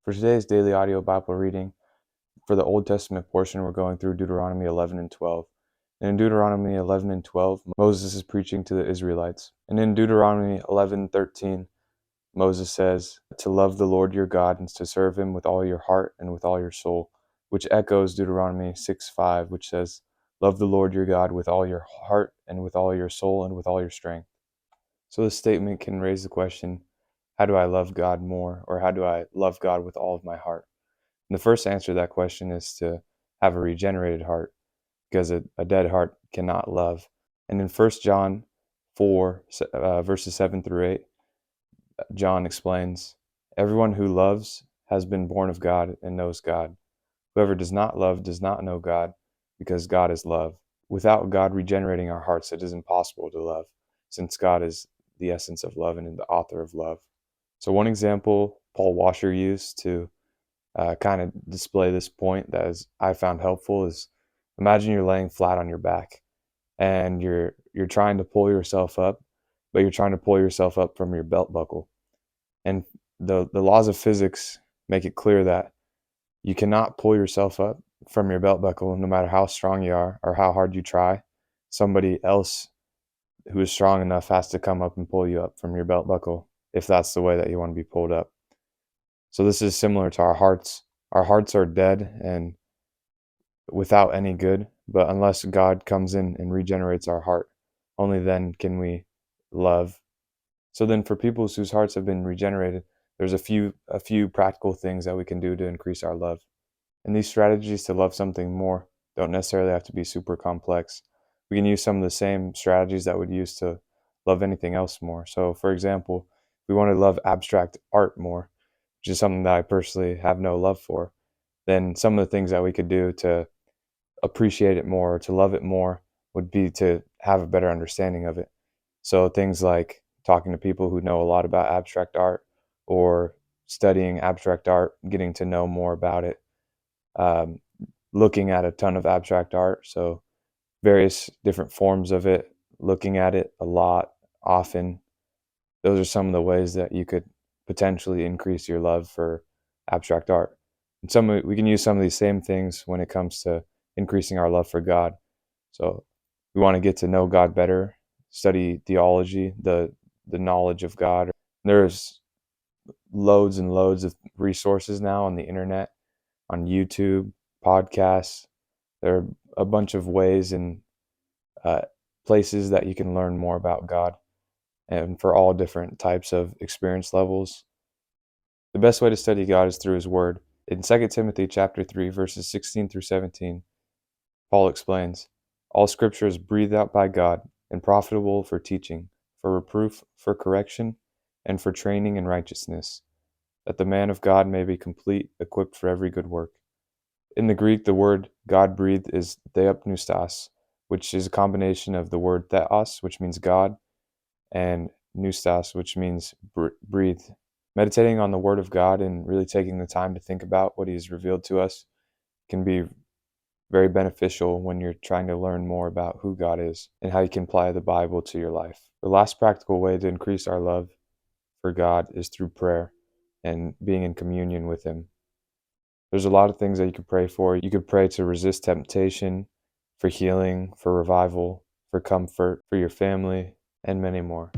For today's daily audio Bible reading, for the Old Testament portion, we're going through Deuteronomy 11 and 12. And in Deuteronomy 11 and 12, Moses is preaching to the Israelites. And in Deuteronomy 11:13, Moses says to love the Lord your God and to serve him with all your heart and with all your soul, which echoes Deuteronomy 6:5, which says, love the Lord your God with all your heart and with all your soul and with all your strength. So this statement can raise the question, how do I love God more, or how do I love God with all of my heart? And the first answer to that question is to have a regenerated heart, because a dead heart cannot love. And in 1 John 4, verses 7 through 8, John explains, everyone who loves has been born of God and knows God. Whoever does not love does not know God, because God is love. Without God regenerating our hearts, it is impossible to love, since God is the essence of love and the author of love. So one example Paul Washer used to kind of display this point that I found helpful is, imagine you're laying flat on your back and you're trying to pull yourself up, but you're trying to pull yourself up from your belt buckle. And the laws of physics make it clear that you cannot pull yourself up from your belt buckle no matter how strong you are or how hard you try. Somebody else who is strong enough has to come up and pull you up from your belt buckle if that's the way that you want to be pulled up. So this is similar to our hearts. Our hearts are dead and without any good, but unless God comes in and regenerates our heart, only then can we love. So then for people whose hearts have been regenerated, there's a few practical things that we can do to increase our love. And these strategies to love something more don't necessarily have to be super complex. We can use some of the same strategies that we'd use to love anything else more. So for example, if we want to love abstract art more, which is something that I personally have no love for, then some of the things that we could do to appreciate it more, to love it more, would be to have a better understanding of it. So things like talking to people who know a lot about abstract art, or studying abstract art, getting to know more about it, looking at a ton of abstract art, so various different forms of it, looking at it a lot, often. Those are some of the ways that you could potentially increase your love for abstract art. And we can use some of these same things when it comes to increasing our love for God. So we want to get to know God better, study theology, the knowledge of God. There's loads and loads of resources now on the internet, on YouTube, podcasts. There are a bunch of ways and places that you can learn more about God, and for all different types of experience levels. The best way to study God is through his word. In 2 Timothy chapter 3, verses 16 through 17, Paul explains, all scripture is breathed out by God and profitable for teaching, for reproof, for correction, and for training in righteousness, that the man of God may be complete, equipped for every good work. In the Greek, the word God breathed is theopneustos, which is a combination of the word theos, which means God, and pneustos, which means breathe. Meditating on the Word of God and really taking the time to think about what He's revealed to us can be very beneficial when you're trying to learn more about who God is and how you can apply the Bible to your life. The last practical way to increase our love for God is through prayer and being in communion with Him. There's a lot of things that you could pray for. You could pray to resist temptation, for healing, for revival, for comfort, for your family, and many more.